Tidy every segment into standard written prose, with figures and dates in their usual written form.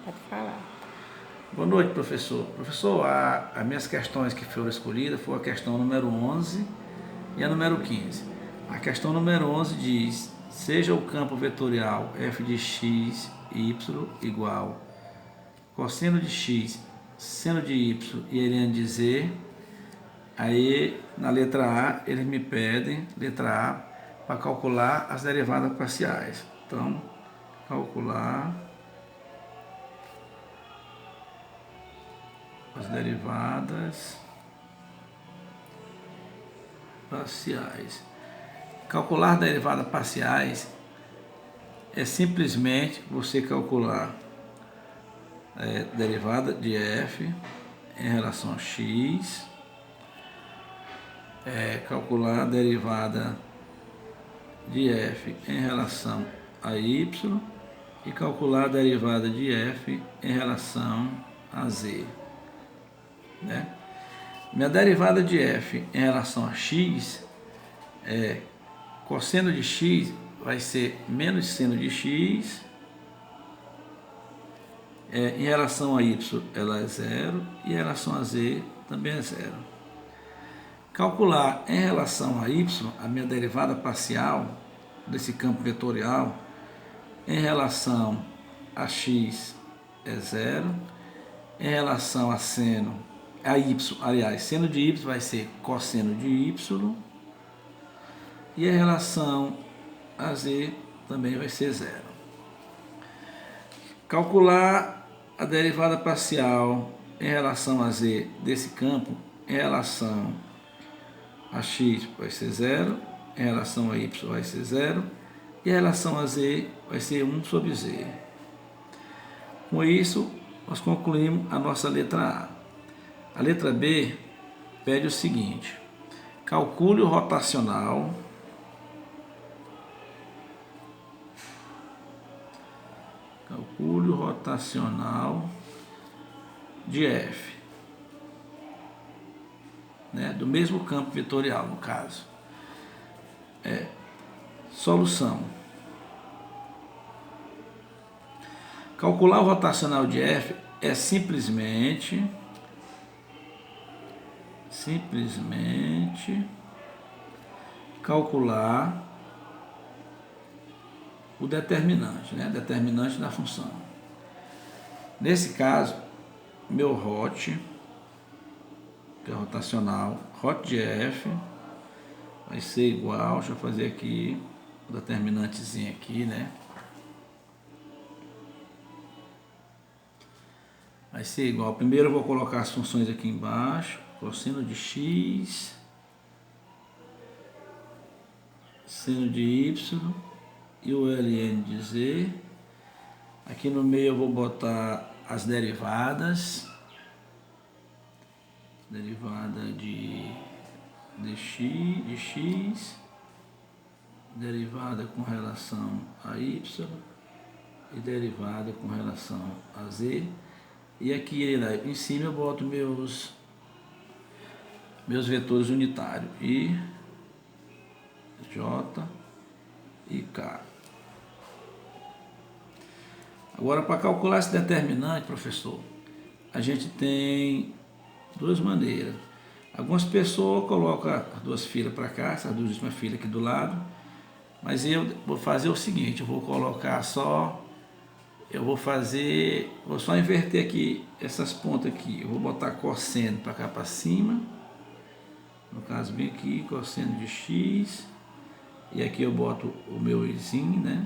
Pode falar. Boa noite, professor. Professor, as minhas questões que foram escolhidas foi a questão número 11 e a número 15. A questão número 11 diz: seja o campo vetorial f de x e y igual cosseno de x, seno de y e ln de z. Aí, na letra A, eles me pedem, letra A, para calcular as derivadas parciais. Então, calcular as derivadas parciais. Calcular derivadas parciais é simplesmente você calcular a derivada de f em relação a x, calcular a derivada de f em relação a y e calcular a derivada de f em relação a z. Né? Minha derivada de f em relação a x é cosseno de x vai ser menos seno de x, em relação a y ela é zero e em relação a z também é zero. Calcular em relação a y a minha derivada parcial desse campo vetorial em relação a x é zero, em relação a seno, a y, aliás, seno de y vai ser cosseno de y e em relação a z também vai ser zero. Calcular a derivada parcial em relação a z desse campo em relação a x vai ser zero, em relação a y vai ser zero e em relação a z vai ser 1 sobre z. Com isso, nós concluímos a nossa letra A. A letra B pede o seguinte: calcule o rotacional de f, né, do mesmo campo vetorial, no caso. Solução. Calcular o rotacional de f é simplesmente calcular o determinante, né? Determinante da função. Nesse caso, meu ROT, que é rotacional, ROT de f, vai ser igual, deixa eu fazer aqui, o determinantezinho aqui, né? Vai ser igual, primeiro eu vou colocar as funções aqui embaixo, cosseno de x, seno de y e o ln de z. Aqui no meio eu vou botar as derivadas, derivada de x, derivada com relação a y e derivada com relação a z. E aqui em cima eu boto meus vetores unitários, I, J e K. Agora, para calcular esse determinante, professor, a gente tem duas maneiras. Algumas pessoas colocam as duas filas para cá, essas duas últimas filas aqui do lado, mas eu vou fazer o seguinte: eu vou colocar só, vou só inverter aqui essas pontas aqui. Eu vou botar cosseno para cá para cima, no caso bem aqui, cosseno de x, e aqui eu boto o meu izinho, né?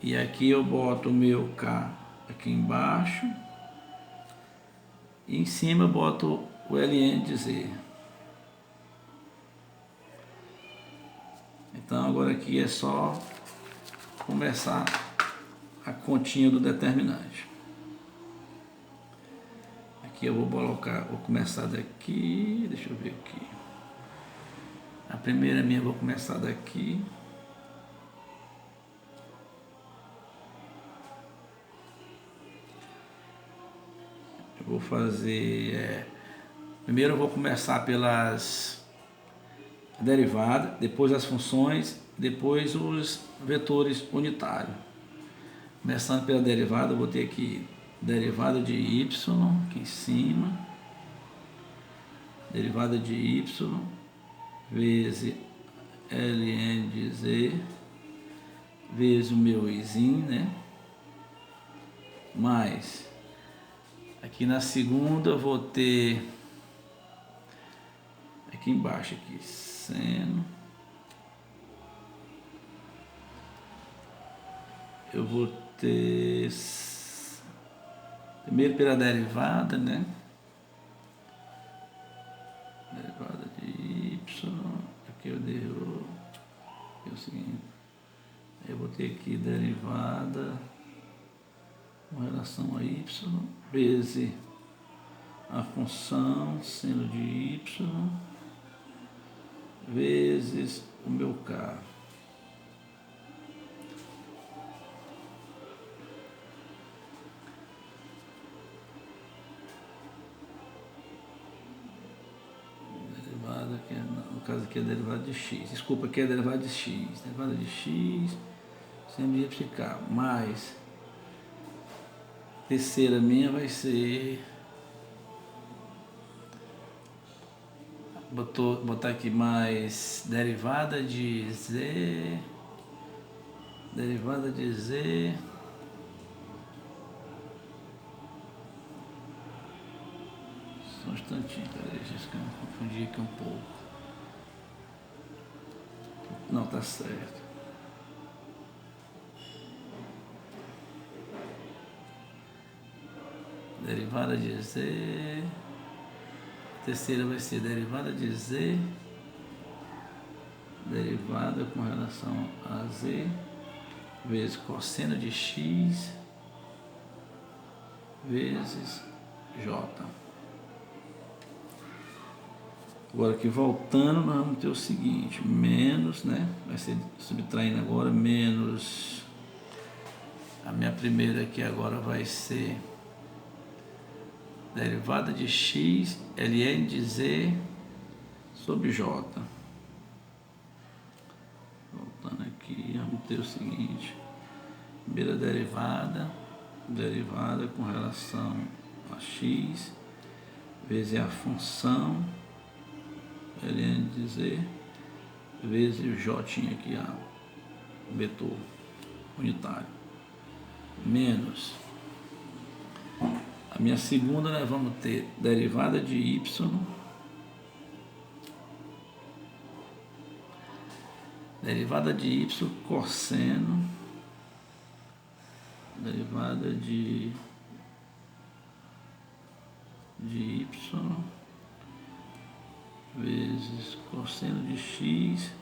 E aqui eu boto o meu K aqui embaixo, e em cima eu boto o ln de z. Então agora aqui é só começar a continha do determinante. Aqui eu vou começar daqui, deixa eu ver aqui. A primeira minha eu vou começar daqui. Eu vou fazer, primeiro eu vou começar pelas derivadas, depois as funções, depois os vetores unitários. Começando pela derivada, eu vou ter aqui derivada de y aqui em cima, derivada de y vezes ln de z vezes o meu izinho, né? Mais, aqui na segunda eu vou ter, aqui embaixo, aqui, seno, eu vou ter, primeiro pela derivada, né? Derivada de y, aqui eu derrubo, é o seguinte, eu vou ter aqui derivada com relação a y vezes a função seno de y vezes o meu k. Derivada, que no caso aqui é derivada de x. Desculpa, aqui é derivada de x. Derivada de x, seno de y k, mais terceira minha vai ser, botar aqui mais derivada de z, só um instantinho, peraí, deixa eu confundir aqui um pouco. Não, tá certo. Derivada de z, a terceira vai ser derivada de z, derivada com relação a z, vezes cosseno de x, vezes j. Agora aqui voltando, nós vamos ter o seguinte, menos, né? Vai ser subtraindo agora, menos, a minha primeira aqui agora vai ser derivada de x, ln de z sobre j. Voltando aqui, vamos ter o seguinte, primeira derivada com relação a x, vezes a função ln de z, vezes o j aqui, o vetor unitário, menos, a minha segunda nós vamos ter derivada de y, cosseno, derivada de y vezes cosseno de x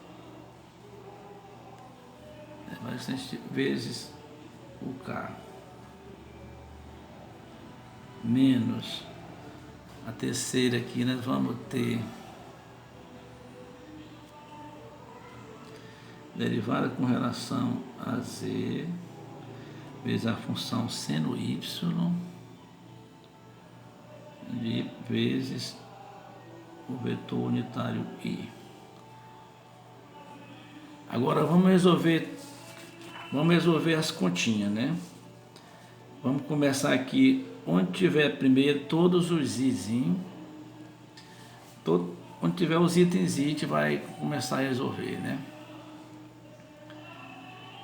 vezes o k, menos a terceira aqui nós vamos ter derivada com relação a z vezes a função seno y vezes o vetor unitário i. Agora vamos resolver as continhas, né? Vamos começar aqui, onde tiver primeiro todos os izinhos, onde tiver os itens i, a gente vai começar a resolver, né?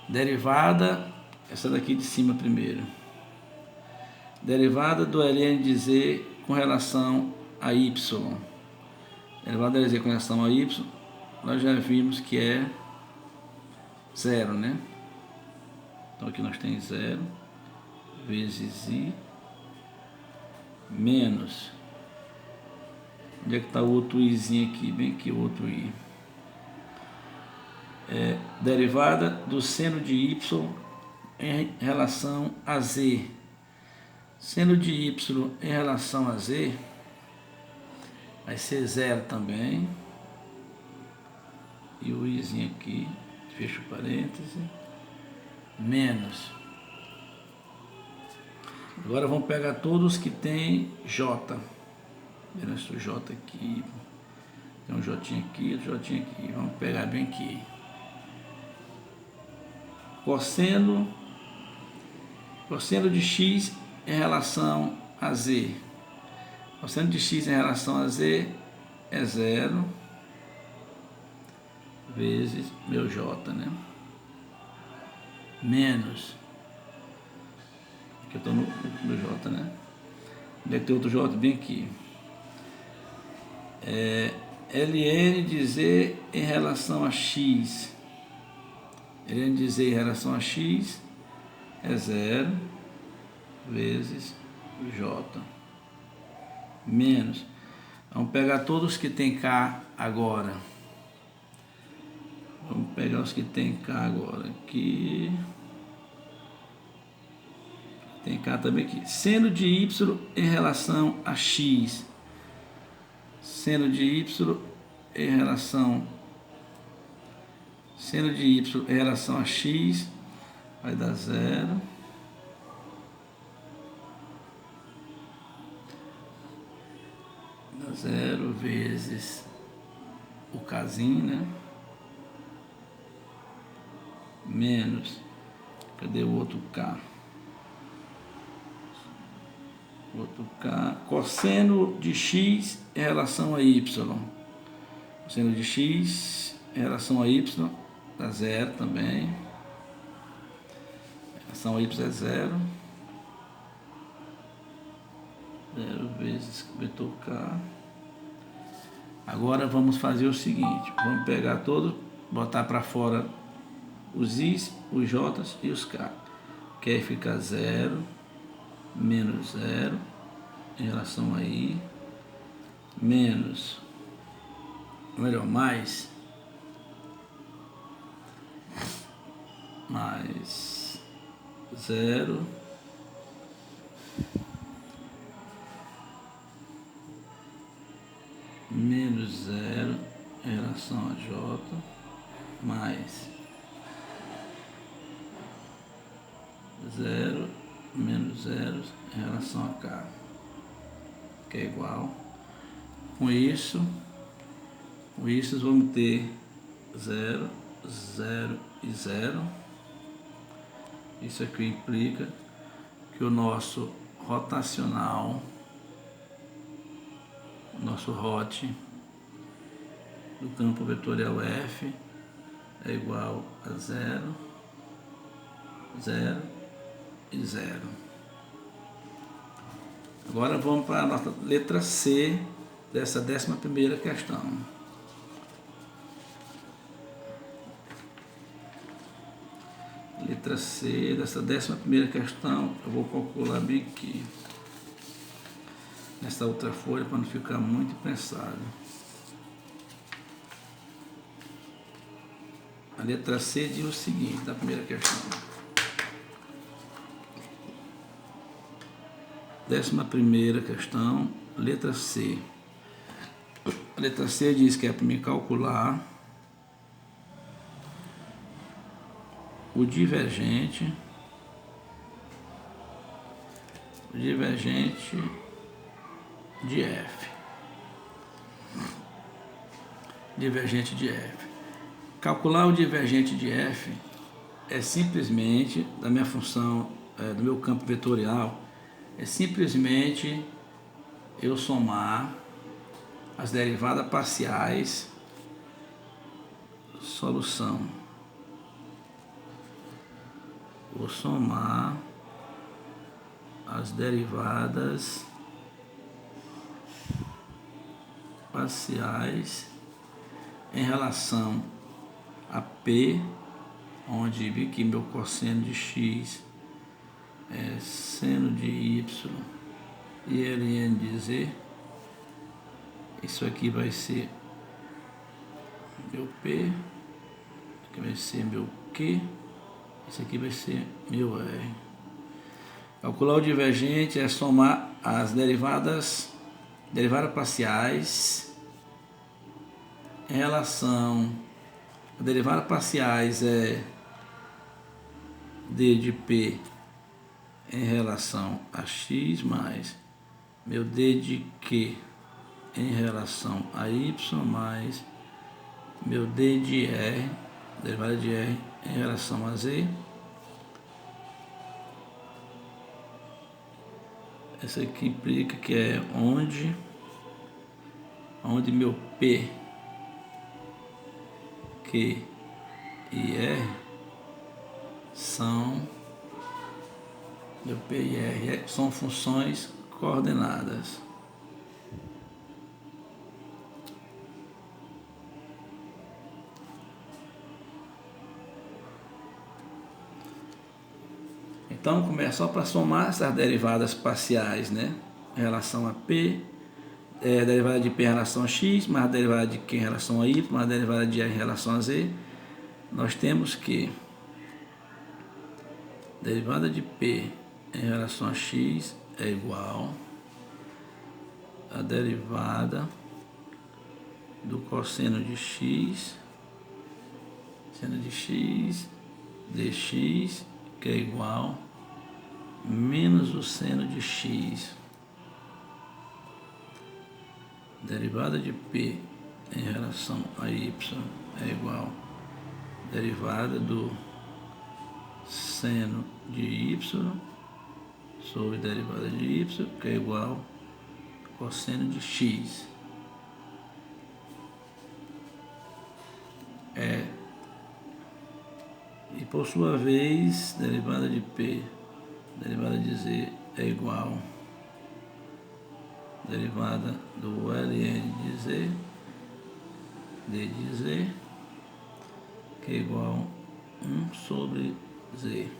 Derivada, essa daqui de cima primeiro. Derivada do ln de z com relação a y. Derivada de z com relação a y, nós já vimos que é zero, né? Então aqui nós temos 0 vezes i menos, onde é que está o outro izinho aqui? Bem aqui o outro i. Derivada do seno de y em relação a z. Seno de y em relação a z vai ser 0 também. E o izinho aqui, fecha o parêntese, menos. Agora vamos pegar todos que tem j. Vendo esse j aqui, tem um j aqui, outro j aqui. Vamos pegar bem aqui. Cosseno Cosseno de x em relação a z. Cosseno de x em relação a z é 0 vezes meu j, né? Menos, aqui eu estou no j, né? Onde é que tem outro j? Bem aqui. Ln de z em relação a x. Ln de z em relação a x é 0 vezes j. Menos. Vamos pegar todos que tem k agora. Vamos pegar os que tem k agora. Aqui. Tem k também aqui. Seno de y em relação a x. Seno de y em relação a x vai dar 0. Dá 0 vezes o kzinho, né? Menos. Cadê o outro k? Outro k. Cosseno de x em relação a y. Cosseno de x em relação a y dá 0 também. Em relação a y é 0. 0 vezes vetor k. Agora vamos fazer o seguinte. Vamos pegar todos, botar para fora os i's, os j's e os k. Que aí fica 0 menos 0 em relação a i, menos, melhor, mais 0 menos 0 em relação a j, mais 0 menos 0 em relação a k, que é igual. Com isso vamos ter 0, 0 e 0. Isso aqui implica que o nosso rotacional, o nosso hot do campo vetorial F é igual a 0, 0 e 0. Agora vamos para a nossa letra C dessa 11ª questão. Letra C dessa 11ª questão, eu vou calcular bem aqui, nessa outra folha, para não ficar muito prensado. A letra C diz o seguinte, da primeira questão. 11ª questão, letra C. A letra C diz que é para me calcular o divergente de F. Divergente de F. Calcular o divergente de F é simplesmente, da minha função, do meu campo vetorial, é simplesmente eu somar as derivadas parciais, solução. Vou somar as derivadas parciais em relação a P, onde vi que meu cosseno de x é seno de y e ln de z. Isso aqui vai ser meu P, isso aqui vai ser meu Q, isso aqui vai ser meu R. Calcular o divergente é somar as derivadas parciais em relação a derivada parciais é d de P em relação a x mais meu d de Q em relação a y mais meu d de R, derivada de R em relação a z, Isso aqui implica que é onde meu P, Q e R são, meu P e R são funções coordenadas. Então, começa só para somar essas derivadas parciais, né? Em relação a P, a derivada de P em relação a X, mais a derivada de Q em relação a Y, mais a derivada de R em relação a Z. Nós temos que a derivada de P em relação a X é igual a derivada do cosseno de X, seno de X, dx, que é igual menos o seno de X. Derivada de P em relação a Y é igual a derivada do seno de Y sobre derivada de Y, que é igual a cosseno de X. E por sua vez, derivada de P, derivada de Z é igual a derivada do ln de Z, d de Z, que é igual a 1 sobre Z.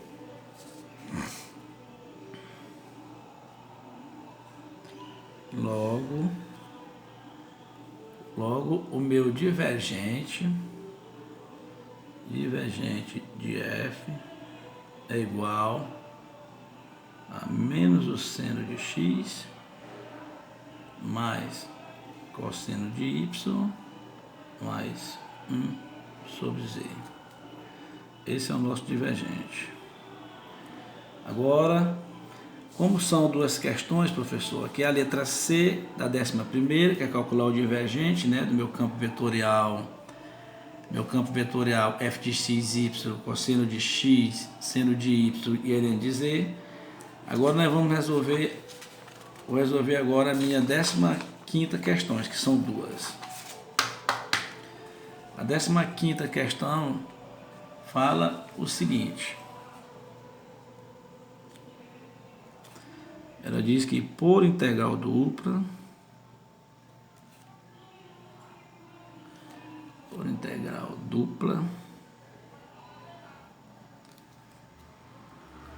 Logo o meu divergente de F é igual a menos o seno de X mais cosseno de Y mais 1 sobre Z. Esse é o nosso divergente. Agora, como são duas questões, professor, aqui é a letra C da 11ª, que é calcular o divergente, né, do meu campo vetorial f de x, y, cosseno de x, seno de y e ln de z. Agora nós vamos vou resolver agora a minha 15ª questão, que são duas. A 15ª questão fala o seguinte. Ela diz que por integral dupla,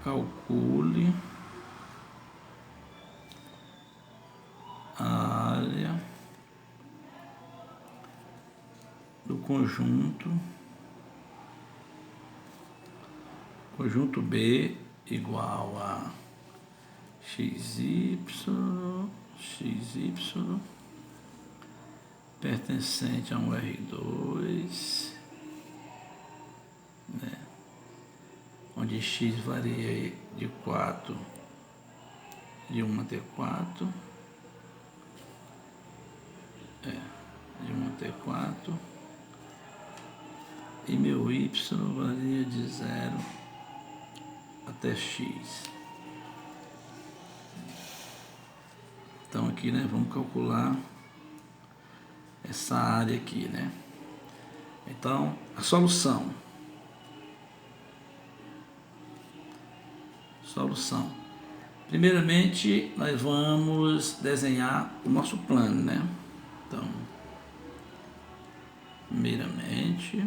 calcule a área do conjunto B igual a xy pertencente a um R2, né, onde x varia de 4, de 1 até 4, de 1 até 4, e meu y varia de 0 até x. Então aqui, né, vamos calcular essa área aqui, né? Então, a solução. Primeiramente, nós vamos desenhar o nosso plano, né? Então, primeiramente,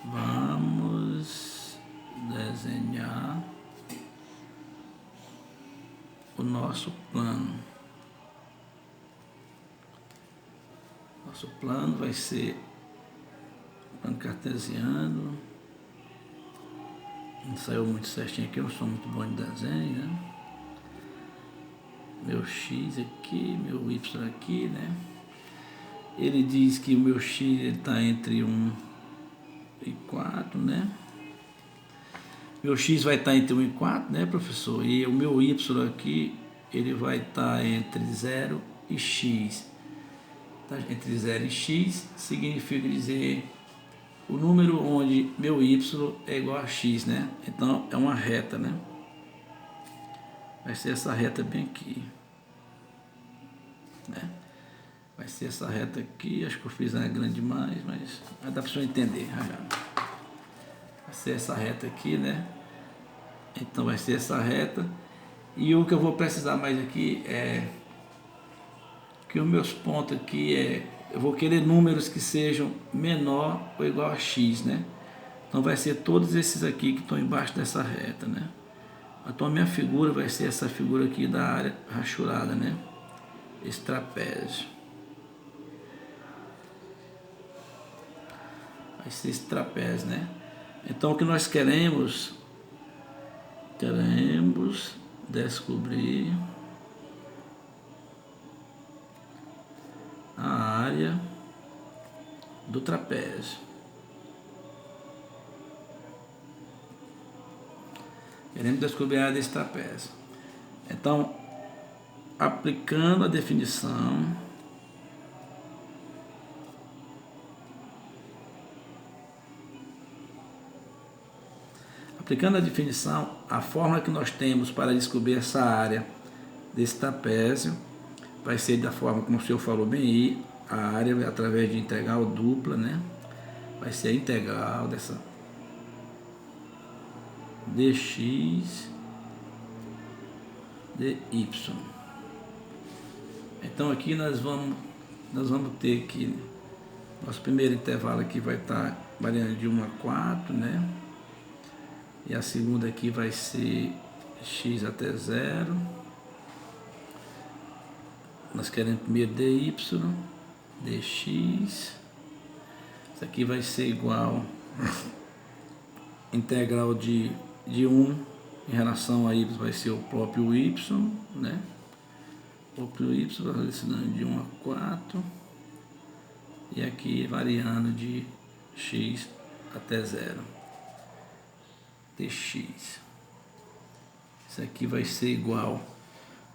vamos desenhar o nosso plano. Nosso plano vai ser plano cartesiano. Não saiu muito certinho aqui, eu não sou muito bom de desenho, né? Meu x aqui, meu y aqui, né? Ele diz que o meu x está entre 1 e 4, né? Meu x vai estar entre 1 e 4, né, professor? E o meu y aqui, ele vai estar entre 0 e x. Tá? Entre 0 e x significa dizer o número onde meu y é igual a x, né? Então, é uma reta, né? vai ser essa reta bem aqui, né? Vai ser essa reta aqui, acho que eu fiz ela grande demais, mas vai dar para o senhor entender. Vai ser essa reta aqui, né? Então vai ser essa reta. E o que eu vou precisar mais aqui é que os meus pontos aqui eu vou querer números que sejam menor ou igual a x, né? Então vai ser todos esses aqui que estão embaixo dessa reta, né? Então a minha figura vai ser essa figura aqui da área rachurada, né? Esse trapézio. Vai ser esse trapézio, né? Então o que nós queremos descobrir a área do trapézio. Queremos descobrir a área desse trapézio. Então, aplicando a definição, a fórmula que nós temos para descobrir essa área desse trapézio vai ser da forma como o senhor falou bem aí, a área através de integral dupla, né? Vai ser a integral dessa dx dy. Então aqui nós vamos ter que nosso primeiro intervalo aqui vai estar variando de 1 a 4, né? E a segunda aqui vai ser x até 0. Nós queremos primeiro dy, dx. Isso aqui vai ser igual integral de 1 em relação a y vai ser o próprio y, né? O próprio y variando de 1 a 4. E aqui variando de x até 0. Dx. Isso aqui vai ser igual.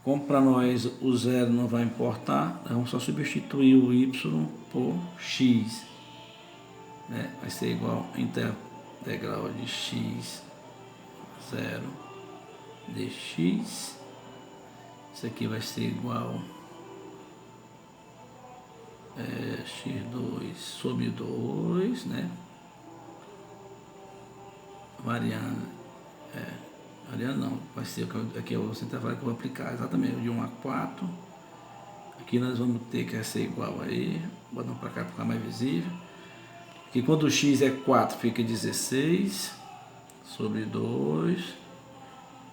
Como para nós o zero não vai importar, nós vamos só substituir o y por x, né? Vai ser igual a integral de x 0 dx. Isso aqui vai ser igual x2 sobre 2, né? Variando não, vai ser aqui é o intervalo que eu vou aplicar, exatamente, de 1 a 4. Aqui nós vamos ter que ser igual aí, botando para cá para ficar mais visível. Aqui quando o x é 4 fica 16 sobre 2,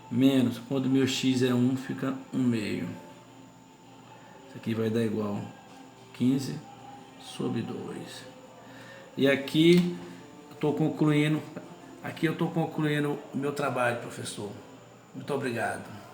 menos, quando o meu x é 1 fica 1 meio. Isso aqui vai dar igual 15 sobre 2. E aqui eu estou concluindo o meu trabalho, professor. Muito obrigado.